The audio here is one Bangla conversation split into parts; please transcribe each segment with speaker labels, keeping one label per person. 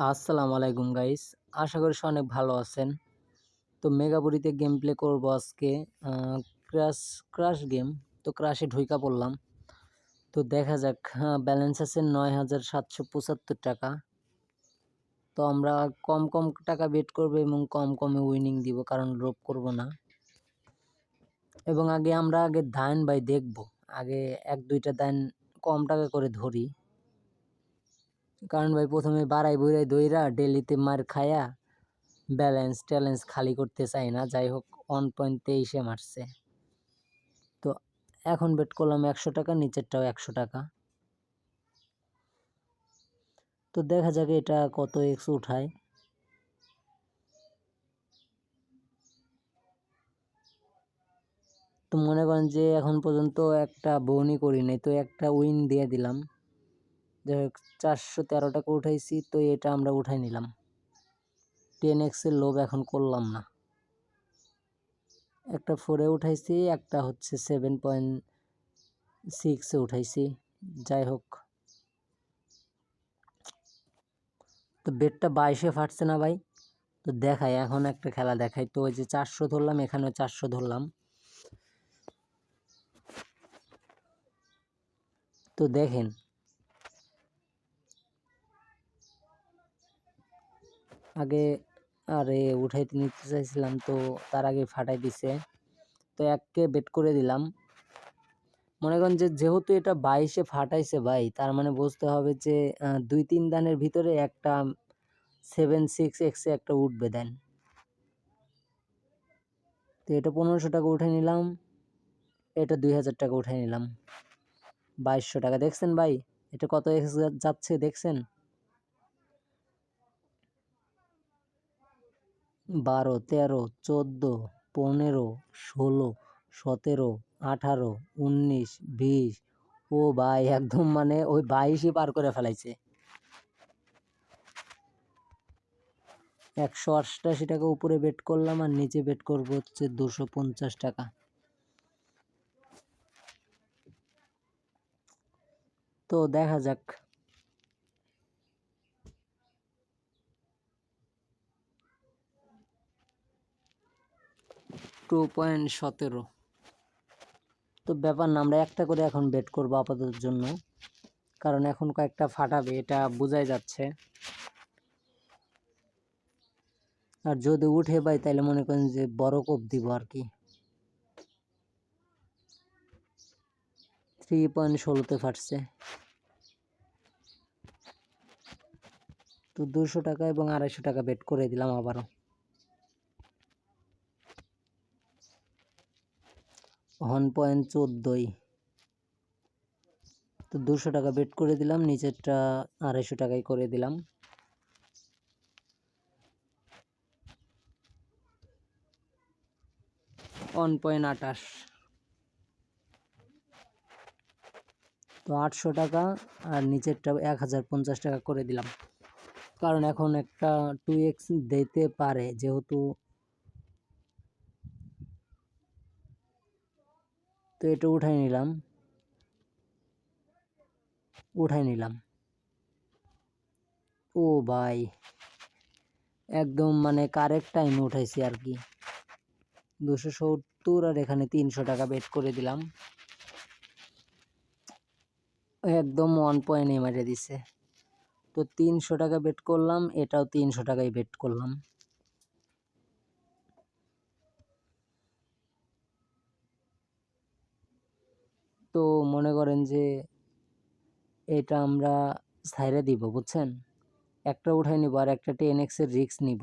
Speaker 1: আসসালামু আলাইকুম গাইস, আশা করি অনেক ভালো আছেন। তো মেগাবুরিতে গেম প্লে করবো আজকে। Crush crush game. তো ক্রাশে ঢুইকা পড়লাম। তো দেখা যাক। ব্যালেন্স আছে ৯,৭৭৫ টাকা। তো আমরা কম কম টাকা বেট করবো এবং কম কমে উইনিং দিব, কারণ ড্রপ করব না। এবং আমরা আগে দান বাই দেখব, আগে এক দুইটা দান কম টাকা করে ধরি, কারণ ভাই প্রথমে বাড়াই বুড়াই দইরা ডেলিতে মার খায়া ব্যালেন্স ট্যালেন্স খালি করতে চাই না। যাই হোক, 1.23-এ মারছে। তো এখন বেট করলাম 100 টাকা, নিচেরটাও 100 টাকা। তো দেখা যাক এটা কত এক্স উঠায়। তো মনে করেন যে এখন পর্যন্ত একটা বোনই করি নাই, তো একটা উইন দিয়ে দিলাম। যাই হোক, 413 টাকা উঠাইছি, তো এটা আমরা উঠাই নিলাম। 10x-এর লোভ এখন করলাম না। একটা 4-এ উঠাইছি, একটা হচ্ছে 7.6-এ উঠাইছি। যাই হোক, তো বেটটা 22-এ ফাটছে না ভাই। তো দেখাই, এখন একটা খেলা দেখাই। তো ওই যে 400 ধরলাম, এখানে 400 ধরলাম। তো দেখেন, আগে আরে উঠাইতে নিতে চাইছিলাম, তো তার আগে ফাটাই দিছে। তো এককে বেট করে দিলাম। মনে করেন যে যেহেতু এটা 22-এ ফাটাইছে ভাই, তার মানে বুঝতে হবে যে 2-3 দানের ভিতরে একটা 7.6x-এ একটা উঠবে দেন। তো এটা 1500 টাকা উঠে নিলাম, এটা 2000 টাকা উঠে নিলাম। 2200 টাকা। দেখছেন ভাই এটা কত এক্স যাচ্ছে, দেখছেন? 12, 13, 14, 15, 16, 17, 18, 19, 20। ও ভাই, একদম মানে ওই 22-ই পার করে ফেলাইছে। 188 টাকা উপরে বেট করলাম, আর নিচে বেট করবো হচ্ছে 250 টাকা। তো দেখা যাক। 2.17। তো ব্যাপার না, আমরা একটা করে এখন বেট করবো আপাতত জন্য, কারণ এখন কয়েকটা ফাটাবে, এটা বোঝাই যাচ্ছে। আর যদি উঠে পাই তাহলে মনে করেন যে বড় কোপ দিব আর কি। 3.16-তে ফাটছে। তো 200 টাকা এবং 250 টাকা বেট করে দিলাম আবারও। 1.14। তো 200 টাকা বেট করে দিলাম, নিচেরটা 250 টাকায় করে দিলাম। One point 28। তো 800 টাকা, আর নিচেরটা 1050 টাকা করে দিলাম, কারণ এখন একটা 2x দিতে পারে যেহেতু। তো এটা উঠাই নিলাম। ও ভাই, একদম মানে কারেক্ট টাইমে উঠাইছি আর কি। 270, আর এখানে 300 টাকা বেট করে দিলাম। একদম 1 পয়েন্টে মেরে দিছে। তো 300 টাকা বেট করলাম, এটাও 300 টাকায় বেট করলাম। তো মনে করেন যে এটা আমরা ছাইড়া দিব, বুঝছেন? একটা উঠাই নিব আর একটা 10x-এর রিস্ক নিব,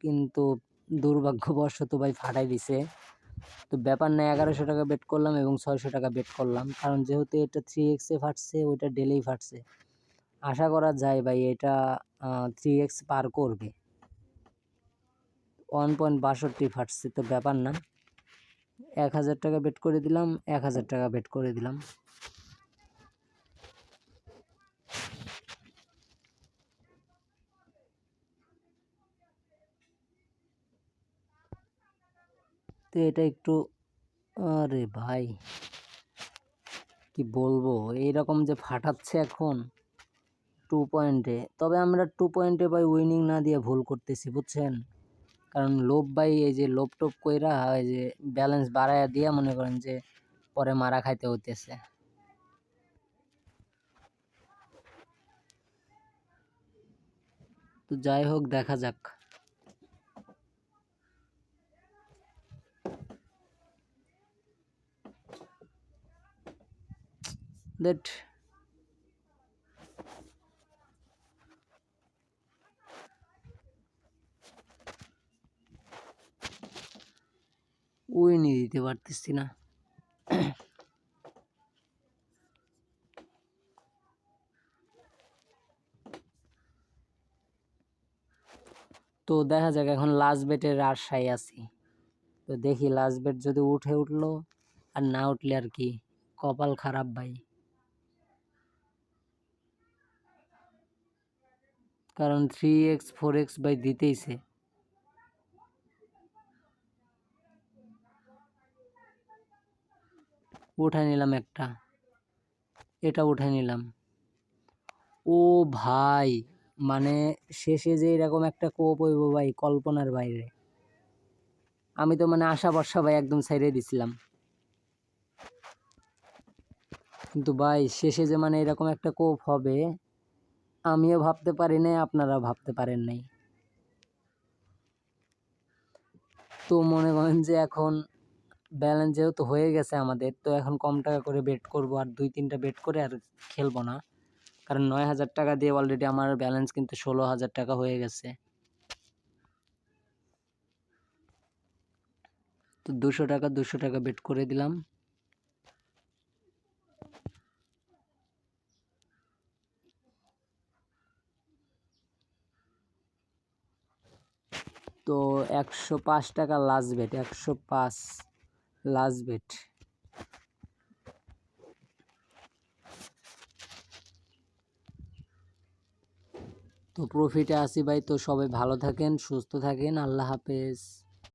Speaker 1: কিন্তু দুর্ভাগ্যবশত ভাই ফাটাই দিছে। তো ব্যাপার না, 1100 টাকা বেট করলাম এবং 600 টাকা বেট করলাম, কারণ যেহেতু এটা 3x-এ ফাটছে, ওইটা ডেলেই ফাটছে। আশা করা যায় ভাই এটা 3x পার করবে। 1.62 ফাটছে, তো ব্যাপার না। 1000 টাকা বেট করে দিলাম, 1000 টাকা বেট করে দিলাম। তো এটা একটু, আরে ভাই কি বলবো, এইরকম যে ফাটাচ্ছে এখন, 2 পয়েন্টে, তবে আমরা 2 পয়েন্টে ভাই উইনিং না দিয়ে ভুল করতেছি বুঝছেন। কারণ লোভ ভাই, এই যে লোভ টোপ কইরা এই যে ব্যালেন্স বাড়ায়া দিয়া মনে করেন যে পরে মারা খাইতে হইতেছে। তো যাই হোক, দেখা যাক। দ্যাট উইনই দিতে পারতেছি না। তো দেখা যাক, এখন লাস্ট বেটের আশায় আছি। তো দেখি লাস্ট বেট যদি উঠলো, আর না উঠলে আর কি কপাল খারাপ ভাই। কারণ 3x 4x ভাই দিতেইছে। উঠাই নিলাম একটা, এটা উঠাই নিলাম। ও ভাই, মানে শেষে যে এরকম একটা কোপ হইব ভাই কল্পনার বাইরে। আমি তো মানে আশা ভরসা ভাই একদম ছাইড়ে দিছিলাম, কিন্তু ভাই শেষে যে মানে এরকম একটা কোপ হবে আমিও ভাবতে পারি নাই, আপনারা ভাবতে পারেন নাই। তো মনে করেন যে এখন ব্যালেন্স যেহেতু হয়ে গেছে আমাদের, তো এখন কম টাকা করে বেট করব, আর 2-3টা বেট করে আর খেলবো না। কারণ 9,000 টাকা দিয়ে অলরেডি আমার ব্যালেন্স কিন্তু 16,000 টাকা হয়ে গেছে। তো 200 টাকা বেট করে দিলাম। তো 105 টাকা লাস্ট বেট, 105 লাস্ট বেট। তো প্রফিটে আসি ভাই। তো সবাই ভালো থাকেন, সুস্থ থাকেন, আল্লাহ হাফেজ।